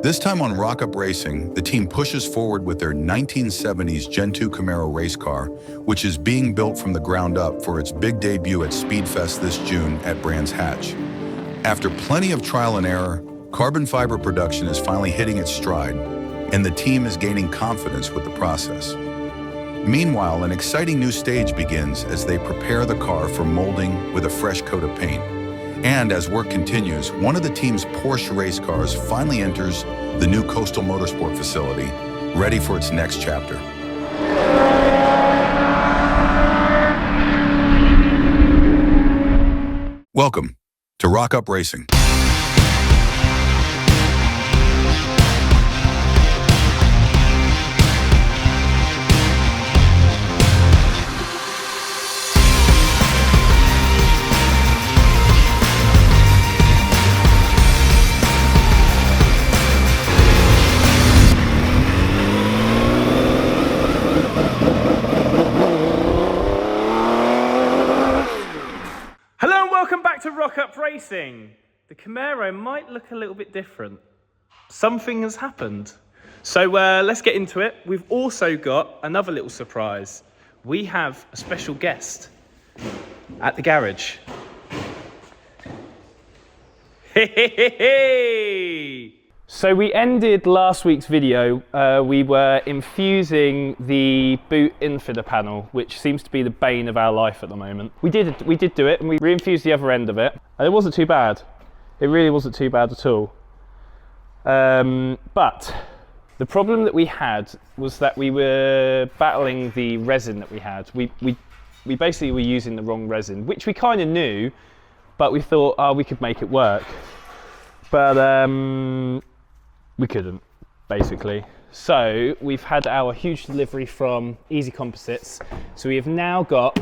This time on Rock Up Racing, the team pushes forward with their 1970s Gen 2 Camaro race car, which is being built from the ground up for its big debut at Speedfest this June at Brands Hatch. After plenty of trial and error, carbon fiber production is finally hitting its stride, and the team is gaining confidence with the process. Meanwhile, an exciting new stage begins as they prepare the car for molding with a fresh coat of paint. And as work continues, one of the team's Porsche race cars finally enters the new Coastal Motorsport facility, ready for its next chapter. Welcome to Rock Up Racing. Welcome back to Rock Up Racing. The Camaro might look a little bit different. Something has happened. So let's get into it. We've also got another little surprise. We have a special guest at the garage. Hey! So we ended last week's video, we were infusing the boot infitter panel, which seems to be the bane of our life at the moment. We did do it, and we re-infused the other end of it, and it wasn't too bad. It really wasn't too bad at all. But the problem that we had was that we were battling the resin that we had. We basically were using the wrong resin, which we kind of knew, but we thought, oh, we could make it work. But we couldn't, basically. So we've had our huge delivery from Easy Composites. So we have now got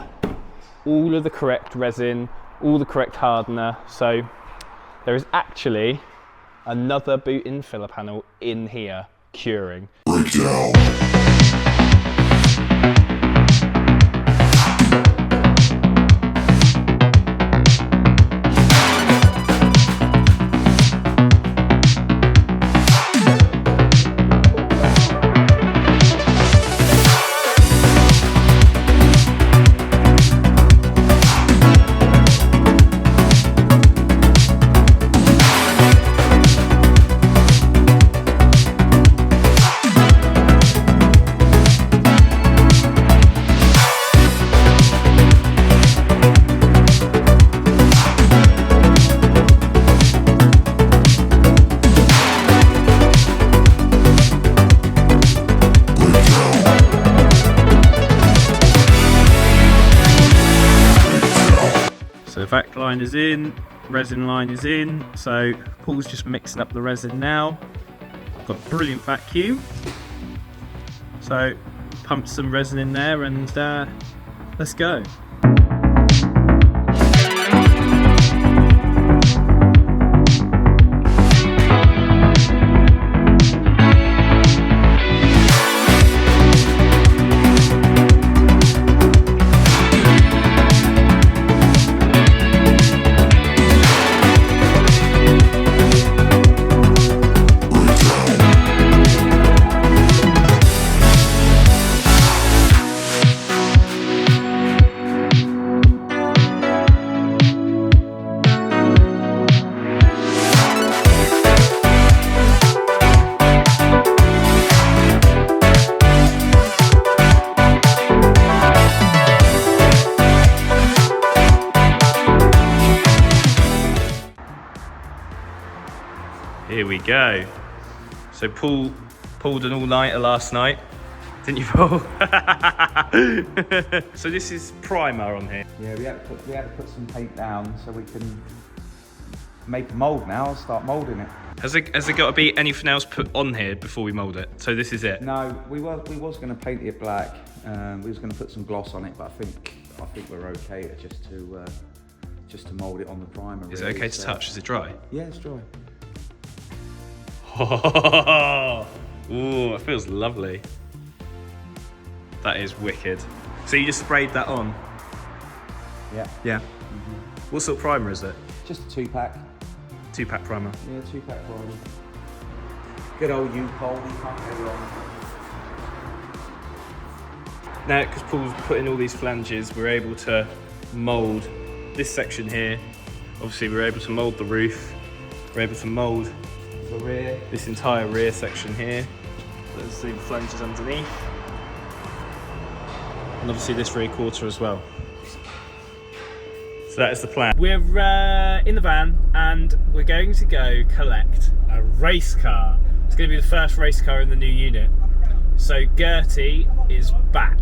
all of the correct resin, all the correct hardener. So there is actually another boot infiller panel in here curing. Breakdown. So vac line is in, resin line is in, so Paul's just mixing up the resin now. Got a brilliant vacuum. So pump some resin in there and let's go. Here we go. So Paul pulled an all-nighter last night, didn't you, Paul? So this is primer on here. Yeah, we had to put some paint down so we can make a mould now and start moulding it. Has there got to be anything else put on here before we mould it? So this is it? No, we was going to paint it black. We was going to put some gloss on it, but I think we're okay to just to mould it on the primer. Is it okay to touch? Is it dry? Yeah, it's dry. Oh, ooh, it feels lovely. That is wicked. So you just sprayed that on? Yeah. Yeah. Mm-hmm. What sort of primer is it? Just a 2-pack. 2-pack primer. Yeah, 2-pack primer. Good old U-pole, you can't go wrong. Now, because Paul's put in all these flanges, we're able to mould this section here. Obviously, we're able to mould the roof. We're able to mould The rear. this entire rear section here. There's the flanges underneath. And obviously this rear quarter as well. So that is the plan. We're in the van and we're going to go collect a race car. It's going to be the first race car in the new unit. So Gertie is back.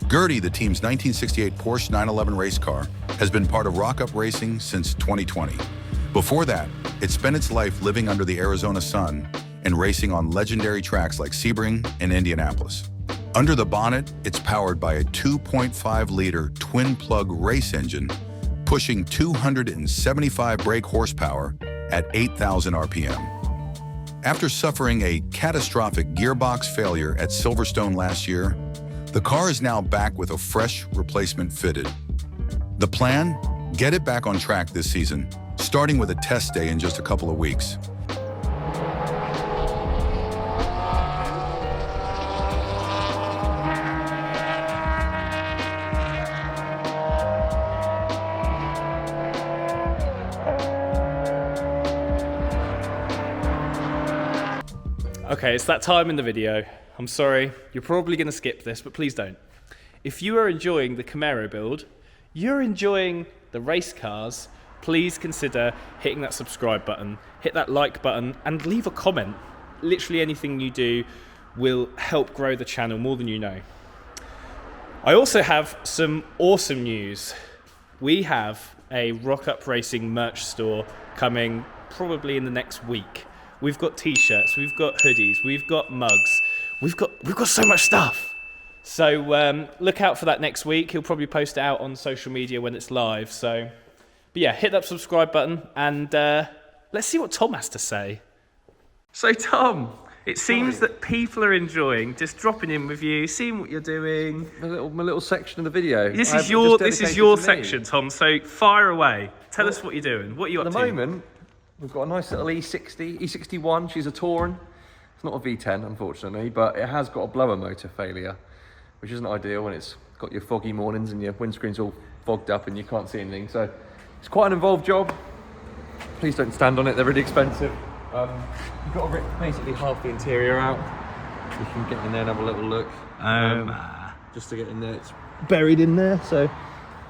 Gurty, the team's 1968 Porsche 911 race car, has been part of Rock Up Racing since 2020. Before that, it spent its life living under the Arizona sun and racing on legendary tracks like Sebring and Indianapolis. Under the bonnet, it's powered by a 2.5-liter twin-plug race engine, pushing 275 brake horsepower at 8,000 RPM. After suffering a catastrophic gearbox failure at Silverstone last year, the car is now back with a fresh replacement fitted. The plan? Get it back on track this season, starting with a test day in just a couple of weeks. Okay, it's that time in the video. I'm sorry, you're probably going to skip this, but please don't. If you are enjoying the Camaro build, you're enjoying the race cars, please consider hitting that subscribe button, hit that like button, and leave a comment. Literally anything you do will help grow the channel more than you know. I also have some awesome news. We have a Rock Up Racing merch store coming probably in the next week. We've got t-shirts, we've got hoodies, we've got mugs. We've got so much stuff. So look out for that next week. He'll probably post it out on social media when it's live. But yeah, hit that subscribe button and let's see what Tom has to say. So Tom, it seems that people are enjoying just dropping in with you, seeing what you're doing. My little section of the video. This is your section, Tom. So fire away. Tell us what you're doing. What are you up to? At the moment, we've got a nice little E61. She's a Touran. It's not a V10, unfortunately, but it has got a blower motor failure, which isn't ideal when it's got your foggy mornings and your windscreen's all fogged up and you can't see anything. So it's quite an involved job. Please don't stand on it, they're really expensive. You've got to rip basically half the interior out. You can get in there and have a little look. Just to get in there, it's buried in there, so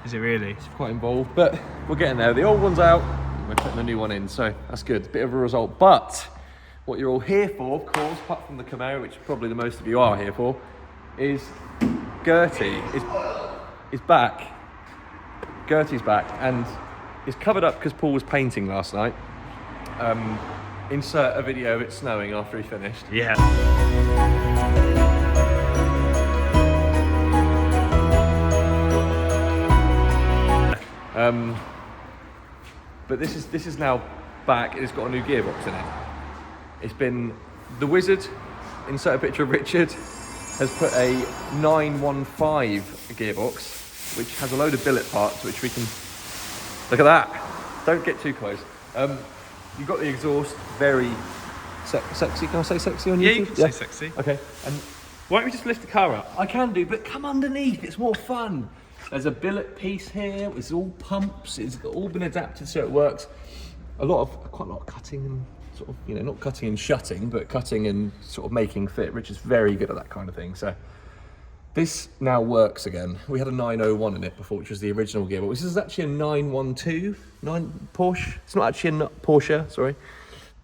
Is it really? it's quite involved, but we're getting there. The old one's out, we're putting the new one in, so that's good. Bit of a result, but what you're all here for, of course, apart from the Camaro, which probably the most of you are here for, is Gertie is back. Gertie's back and is covered up because Paul was painting last night. Insert a video of it snowing after he finished. Yeah. But this is now back. It's got a new gearbox in it. It's been the Wizard. Insert a picture of Richard. Has put a 915 gearbox, which has a load of billet parts, which we can look at that. Don't get too close. You've got the exhaust, very sexy. Can I say sexy on YouTube? Yeah, you can say sexy. Okay. And Why don't we just lift the car up? I can do, but come underneath, it's more fun. There's a billet piece here, it's all pumps, it's all been adapted so it works. quite a lot of cutting and sort of, you know, not cutting and shutting, but cutting and sort of making fit. Rich is very good at that kind of thing. So this now works again. We had a 901 in it before, which was the original gearbox. This is actually a 912 Porsche. It's not actually a Porsche, sorry.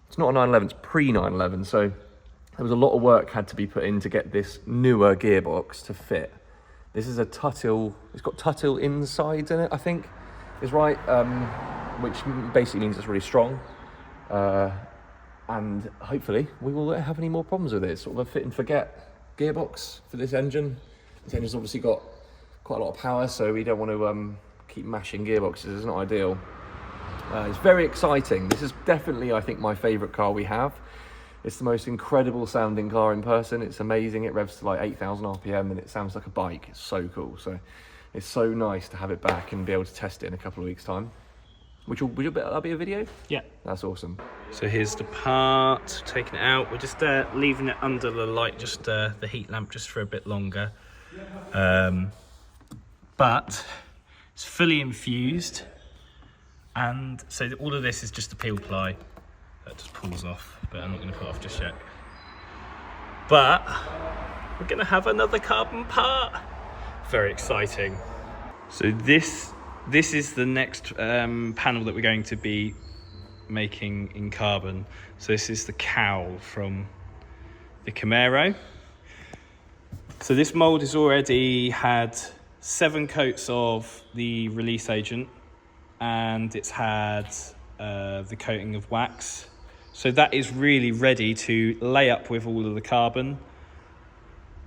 It's not a 911, it's pre-911. So there was a lot of work had to be put in to get this newer gearbox to fit. This is a Tuttle, it's got Tuttle insides in it, I think, is right, which basically means it's really strong. And hopefully we will not have any more problems with it. It's sort of a fit and forget gearbox for this engine. This engine's obviously got quite a lot of power, so we don't want to keep mashing gearboxes. It's not ideal. It's very exciting. This is definitely, I think, my favourite car we have. It's the most incredible sounding car in person. It's amazing. It revs to like 8,000 RPM and it sounds like a bike. It's so cool. So it's so nice to have it back and be able to test it in a couple of weeks' time. That'll be a video? Yeah. That's awesome. So here's the part, taking it out. We're just leaving it under the light, just the heat lamp, just for a bit longer. But it's fully infused. And so all of this is just a peel ply. That just pulls off, but I'm not going to put off just yet. But we're going to have another carbon part. Very exciting. So this is the next panel that we're going to be making in carbon. So this is the cowl from the Camaro. So this mould has already had 7 coats of the release agent, and it's had the coating of wax. So that is really ready to lay up with all of the carbon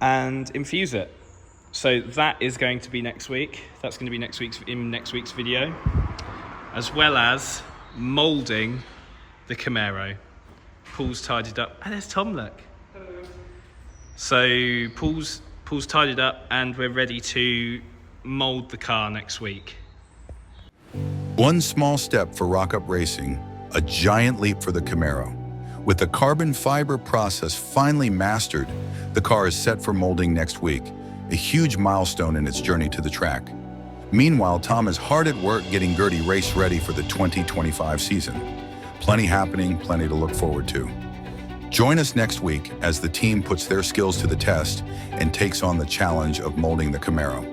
and infuse it. So that is going to be next week. That's going to be next week's video, as well as moulding the Camaro. Paul's tidied up, and there's Tom, look. Hello. So Paul's tidied up, and we're ready to mould the car next week. One small step for Rock Up Racing, a giant leap for the Camaro. With the carbon fiber process finally mastered, the car is set for molding next week, a huge milestone in its journey to the track. Meanwhile, Tom is hard at work getting Gertie race ready for the 2025 season. Plenty happening, plenty to look forward to. Join us next week as the team puts their skills to the test and takes on the challenge of molding the Camaro.